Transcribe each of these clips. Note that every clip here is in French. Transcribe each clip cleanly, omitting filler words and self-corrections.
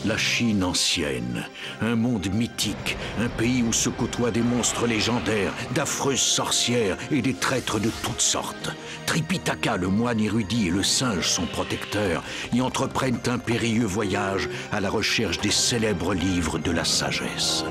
La Chine ancienne, un monde mythique, un pays où se côtoient des monstres légendaires, d'affreuses sorcières et des traîtres de toutes sortes. Tripitaka, le moine érudit, et le singe, son protecteur, y entreprennent un périlleux voyage à la recherche des célèbres livres de la sagesse.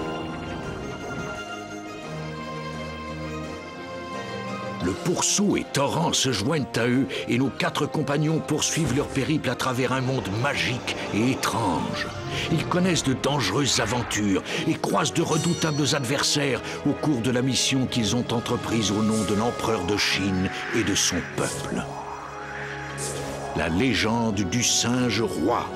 Le pourceau et Torrent se joignent à eux et nos 4 compagnons poursuivent leur périple à travers un monde magique et étrange. Ils connaissent de dangereuses aventures et croisent de redoutables adversaires au cours de la mission qu'ils ont entreprise au nom de l'empereur de Chine et de son peuple. La légende du singe roi,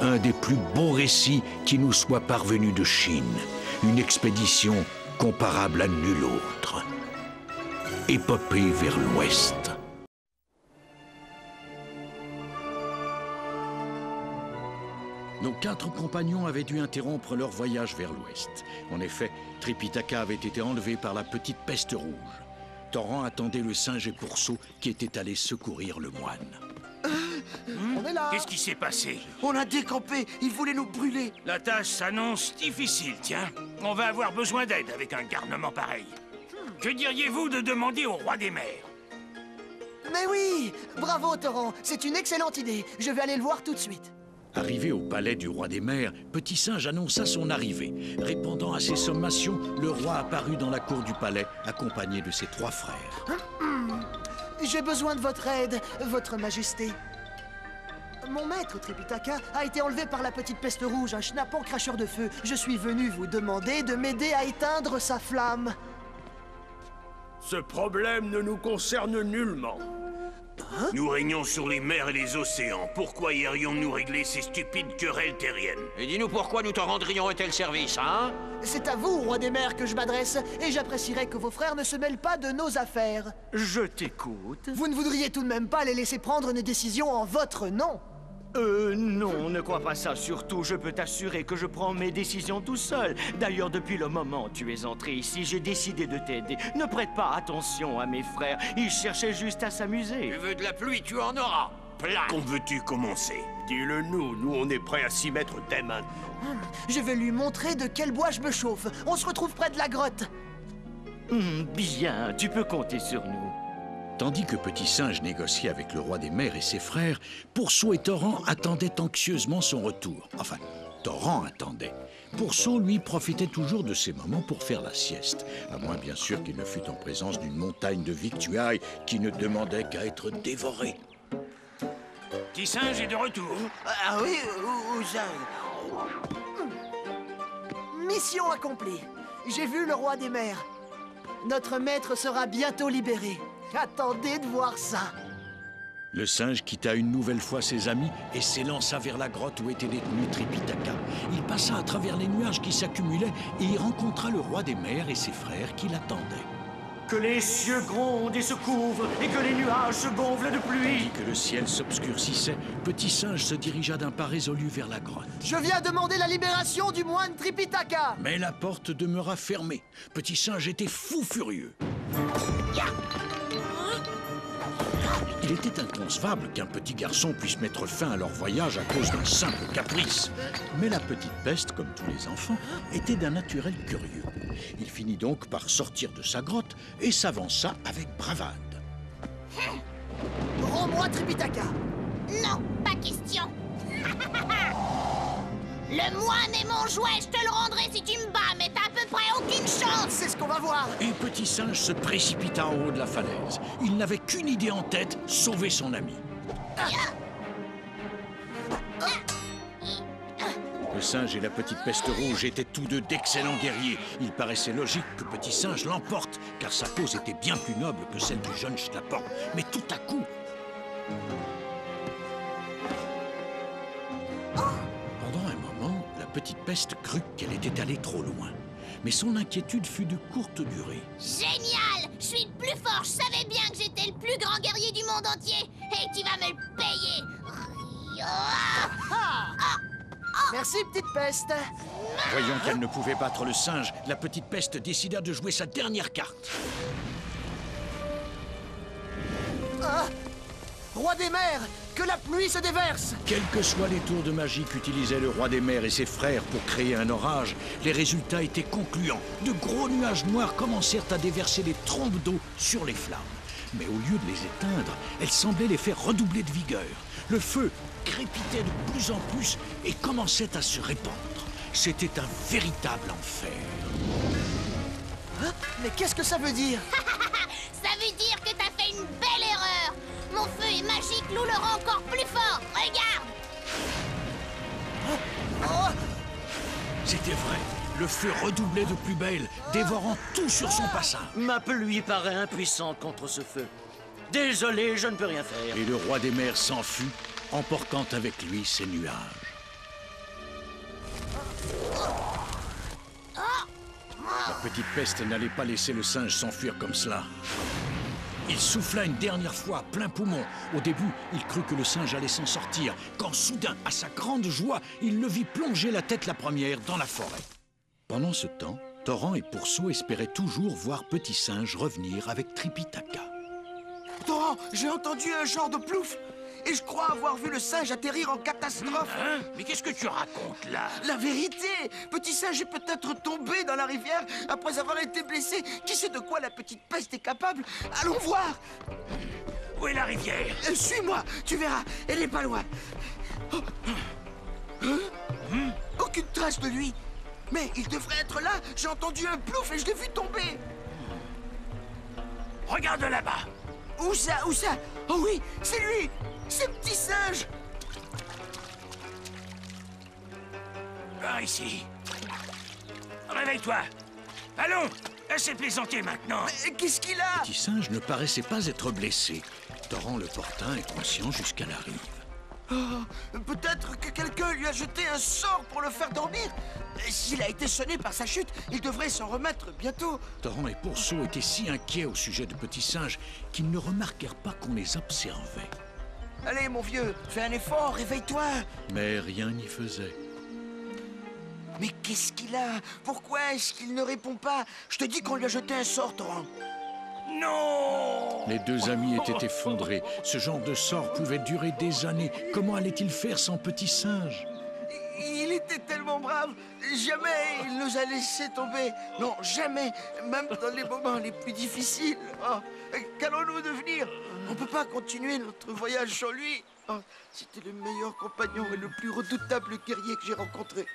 un des plus beaux récits qui nous soit parvenu de Chine. Une expédition comparable à nulle autre. Épopée vers l'ouest. Nos 4 compagnons avaient dû interrompre leur voyage vers l'ouest. En effet, Tripitaka avait été enlevé par la petite peste rouge. Torrent attendait le singe et pourceau qui étaient allés secourir le moine. On est là. Qu'est-ce qui s'est passé? On a décampé, ils voulaient nous brûler. La tâche s'annonce difficile, tiens. On va avoir besoin d'aide avec un garnement pareil. Que diriez-vous de demander au roi des mers? Mais oui! Bravo, Torrent, c'est une excellente idée. Je vais aller le voir tout de suite. Arrivé au palais du roi des mers, Petit Singe annonça son arrivée. Répondant à ses sommations, le roi apparut dans la cour du palais, accompagné de ses 3 frères. J'ai besoin de votre aide, votre majesté. Mon maître, Tripitaka, a été enlevé par la petite peste rouge, un schnappant cracheur de feu. Je suis venu vous demander de m'aider à éteindre sa flamme. Ce problème ne nous concerne nullement. Nous régnons sur les mers et les océans. Pourquoi irions-nous régler ces stupides querelles terriennes? Et dis-nous pourquoi nous t'en rendrions un tel service, hein? C'est à vous, roi des mers, que je m'adresse, et j'apprécierais que vos frères ne se mêlent pas de nos affaires. Je t'écoute. Vous ne voudriez tout de même pas les laisser prendre une décision en votre nom? Non, ne crois pas ça. Surtout, je peux t'assurer que je prends mes décisions tout seul. D'ailleurs, depuis le moment où tu es entré ici, j'ai décidé de t'aider. Ne prête pas attention à mes frères. Ils cherchaient juste à s'amuser. Tu veux de la pluie, tu en auras. Plein. Quand veux-tu commencer? Dis-le nous on est prêts à s'y mettre dès maintenant. Je vais lui montrer de quel bois je me chauffe. On se retrouve près de la grotte. Bien, tu peux compter sur nous. Tandis que Petit Singe négociait avec le roi des mers et ses frères, Pourceau et Torrent attendaient anxieusement son retour. Enfin, Torrent attendait. Pourceau, lui, profitait toujours de ces moments pour faire la sieste, à moins bien sûr qu'il ne fût en présence d'une montagne de victuailles qui ne demandait qu'à être dévorée. Petit Singe est de retour. Ah oui, où ça? Mission accomplie. J'ai vu le roi des mers. Notre maître sera bientôt libéré. Attendez de voir ça. Le singe quitta une nouvelle fois ses amis et s'élança vers la grotte où était détenu Tripitaka. Il passa à travers les nuages qui s'accumulaient et y rencontra le roi des mers et ses frères qui l'attendaient. Que les cieux grondent et se couvrent, et que les nuages se gonflent de pluie. Tandis que le ciel s'obscurcissait, Petit Singe se dirigea d'un pas résolu vers la grotte. Je viens demander la libération du moine Tripitaka. Mais la porte demeura fermée. Petit Singe était fou furieux. Il était inconcevable qu'un petit garçon puisse mettre fin à leur voyage à cause d'un simple caprice. Mais la petite peste, comme tous les enfants, était d'un naturel curieux. Il finit donc par sortir de sa grotte et s'avança avec bravade. Rends-moi Tripitaka. Non, pas question. Le moine est mon jouet, je te le rendrai si tu me bats, mais t'as à peu près aucune chance. C'est ce qu'on va voir. Et Petit Singe se précipita en haut de la falaise. Il n'avait qu'une idée en tête, sauver son ami. Le singe et la petite peste rouge étaient tous deux d'excellents guerriers. Il paraissait logique que Petit Singe l'emporte, car sa cause était bien plus noble que celle du jeune Schnappan. Mais tout à coup... Pendant un moment, la petite peste crut qu'elle était allée trop loin. Mais son inquiétude fut de courte durée. Génial! Je suis le plus fort, je savais bien que j'étais le plus grand guerrier du monde entier. Et tu vas me le payer. Merci, petite peste. Voyant qu'elle ne pouvait battre le singe, la petite peste décida de jouer sa dernière carte. Roi des mers, que la pluie se déverse! Quels que soient les tours de magie qu'utilisait le roi des mers et ses frères pour créer un orage, les résultats étaient concluants. De gros nuages noirs commencèrent à déverser des trombes d'eau sur les flammes. Mais au lieu de les éteindre, elles semblaient les faire redoubler de vigueur. Le feu crépitait de plus en plus et commençait à se répandre. C'était un véritable enfer. Hein? Mais qu'est-ce que ça veut dire? Ça veut dire que t'as fait une belle erreur. Mon feu est magique, nous le rend encore plus fort. Regarde! C'était vrai. Le feu redoublait de plus belle, dévorant tout sur son passage. Ma pluie paraît impuissante contre ce feu. Désolé, je ne peux rien faire. Et le roi des mers s'enfuit, emportant avec lui ses nuages. La petite peste n'allait pas laisser le singe s'enfuir comme cela. Il souffla une dernière fois à plein poumon. Au début, il crut que le singe allait s'en sortir, quand soudain, à sa grande joie, il le vit plonger la tête la première dans la forêt. Pendant ce temps, Torrent et Pourceau espéraient toujours voir Petit Singe revenir avec Tripitaka. Torrent, j'ai entendu un genre de plouf et je crois avoir vu le singe atterrir en catastrophe. Hein? Mais qu'est-ce que tu racontes, là? La vérité, Petit Singe est peut-être tombé dans la rivière après avoir été blessé. Qui sait de quoi la petite peste est capable? Allons voir. Où est la rivière? Suis-moi, tu verras, elle est pas loin. Oh. Hein? Aucune trace de lui. Mais il devrait être là. J'ai entendu un plouf et je l'ai vu tomber. Regarde là-bas. Où ça? Où ça? Oh oui, c'est lui. C'est Petit Singe. Par ici. Réveille-toi. Allons, assez plaisanter maintenant. Mais qu'est-ce qu'il a? Petit Singe ne paraissait pas être blessé. Torrent le porta inconscient jusqu'à la rive. Oh, peut-être que quelqu'un lui a jeté un sort pour le faire dormir. S'il a été sonné par sa chute, il devrait s'en remettre bientôt. Torrent et Pourceau étaient si inquiets au sujet de Petit Singe qu'ils ne remarquèrent pas qu'on les observait. Allez, mon vieux, fais un effort, réveille-toi. Mais rien n'y faisait. Mais qu'est-ce qu'il a? Pourquoi est-ce qu'il ne répond pas? Je te dis qu'on lui a jeté un sort, Torrent. Non! Les deux amis étaient effondrés. Ce genre de sort pouvait durer des années. Comment allait-il faire sans Petit Singe? Il était tellement brave. Jamais il nous a laissé tomber. Non, jamais. Même dans les moments les plus difficiles. Oh, qu'allons-nous devenir? On ne peut pas continuer notre voyage sans lui. Oh, c'était le meilleur compagnon et le plus redoutable guerrier que j'ai rencontré.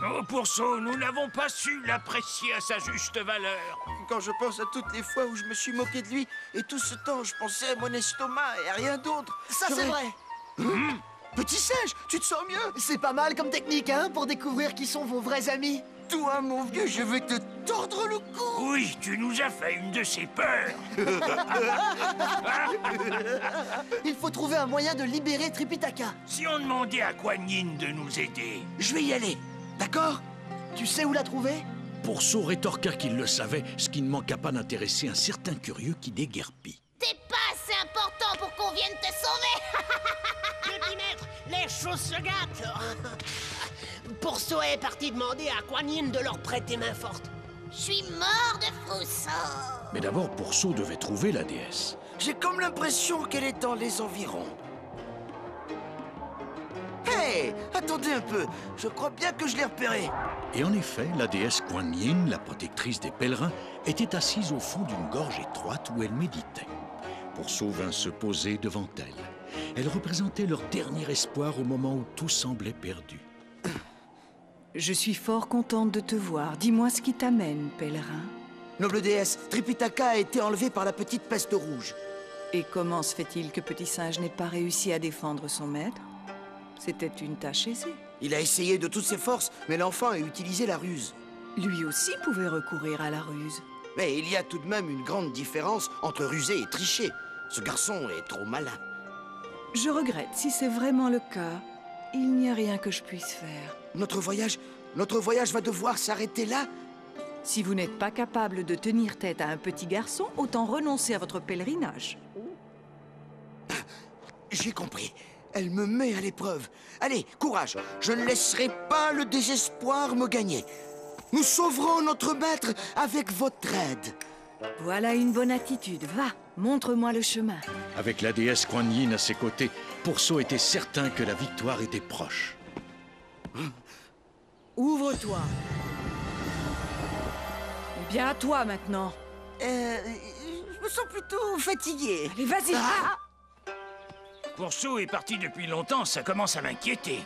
Oh, Pourceau, nous n'avons pas su l'apprécier à sa juste valeur. Quand je pense à toutes les fois où je me suis moqué de lui, et tout ce temps, je pensais à mon estomac et à rien d'autre. Ça, c'est vrai. Petit Singe, tu te sens mieux? C'est pas mal comme technique, hein, pour découvrir qui sont vos vrais amis. Toi, mon vieux, je vais te tordre le cou. Oui, tu nous as fait une de ces peurs. Il faut trouver un moyen de libérer Tripitaka. Si on demandait à Kuan Yin de nous aider. Je vais y aller, d'accord? Tu sais où la trouver? Pourceau rétorqua qu'il le savait, ce qui ne manqua pas d'intéresser un certain curieux qui déguerpit. T'es pas assez important pour qu'on vienne te sauver. Petit maître, les choses se gâtent. Pourceau est parti demander à Kuan Yin de leur prêter main forte. Je suis mort de frousseau. Mais d'abord, Pourceau devait trouver la déesse. J'ai comme l'impression qu'elle est dans les environs. Hey, attendez un peu. Je crois bien que je l'ai repérée. Et en effet, la déesse Kuan Yin, la protectrice des pèlerins, était assise au fond d'une gorge étroite où elle méditait. Pourceau vint se poser devant elle. Elle représentait leur dernier espoir au moment où tout semblait perdu. Je suis fort contente de te voir. Dis-moi ce qui t'amène, pèlerin. Noble déesse, Tripitaka a été enlevé par la petite peste rouge. Et comment se fait-il que Petit Singe n'ait pas réussi à défendre son maître? C'était une tâche aisée. Il a essayé de toutes ses forces, mais l'enfant a utilisé la ruse. Lui aussi pouvait recourir à la ruse. Mais il y a tout de même une grande différence entre ruser et tricher. Ce garçon est trop malin. Je regrette. Si c'est vraiment le cas, il n'y a rien que je puisse faire. Notre voyage va devoir s'arrêter là. Si vous n'êtes pas capable de tenir tête à un petit garçon, autant renoncer à votre pèlerinage. J'ai compris. Elle me met à l'épreuve. Allez, courage. Je ne laisserai pas le désespoir me gagner. Nous sauverons notre maître avec votre aide. Voilà une bonne attitude. Va, Montre-moi le chemin. Avec la déesse Kuan Yin à ses côtés, Pourceau était certain que la victoire était proche. Ouvre-toi. Eh bien, à toi maintenant. Je me sens plutôt fatigué. Allez, vas-y. Ah! Pourceau est parti depuis longtemps, ça commence à m'inquiéter.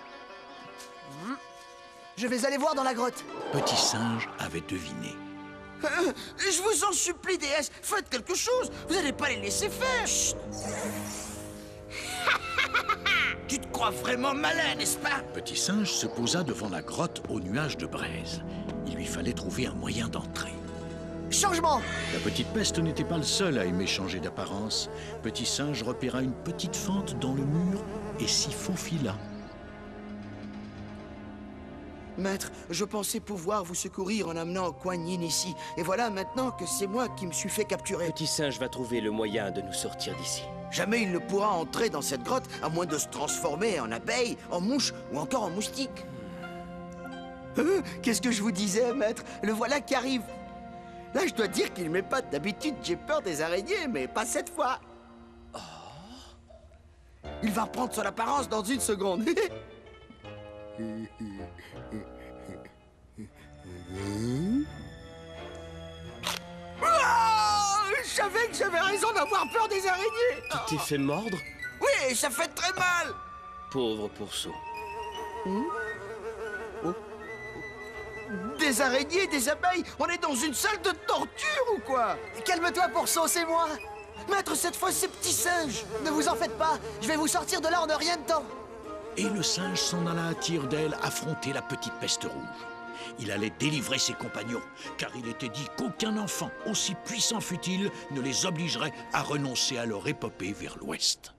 Je vais aller voir dans la grotte. Petit Singe avait deviné. Je vous en supplie, déesse, faites quelque chose. Vous n'allez pas les laisser faire. Chut. Tu te crois vraiment malin, n'est-ce pas? Petit Singe se posa devant la grotte aux nuages de braise. Il lui fallait trouver un moyen d'entrer. Changement! La petite peste n'était pas le seul à aimer changer d'apparence. Petit Singe repéra une petite fente dans le mur et s'y faufila. Maître, je pensais pouvoir vous secourir en amenant Kuan Yin ici. Et voilà maintenant que c'est moi qui me suis fait capturer. Petit Singe va trouver le moyen de nous sortir d'ici. Jamais il ne pourra entrer dans cette grotte, à moins de se transformer en abeille, en mouche ou encore en moustique. Qu'est-ce que je vous disais, maître? Le voilà qui arrive. Là, je dois dire qu'il m'épate. D'habitude, j'ai peur des araignées, mais pas cette fois. Il va reprendre son apparence dans une seconde. Je savais que j'avais raison d'avoir peur des araignées. Tu t'es fait mordre? Oui, ça fait très mal. Pauvre Pourceau. Des araignées, des abeilles, on est dans une salle de torture ou quoi? Calme-toi, Pourceau, c'est moi. Maître, cette fois, c'est Petit Singe. Ne vous en faites pas, je vais vous sortir de là en un rien de temps. Et le singe s'en alla à tire-d'aile affronter la petite peste rouge. Il allait délivrer ses compagnons, car il était dit qu'aucun enfant, aussi puissant fût-il, ne les obligerait à renoncer à leur épopée vers l'ouest.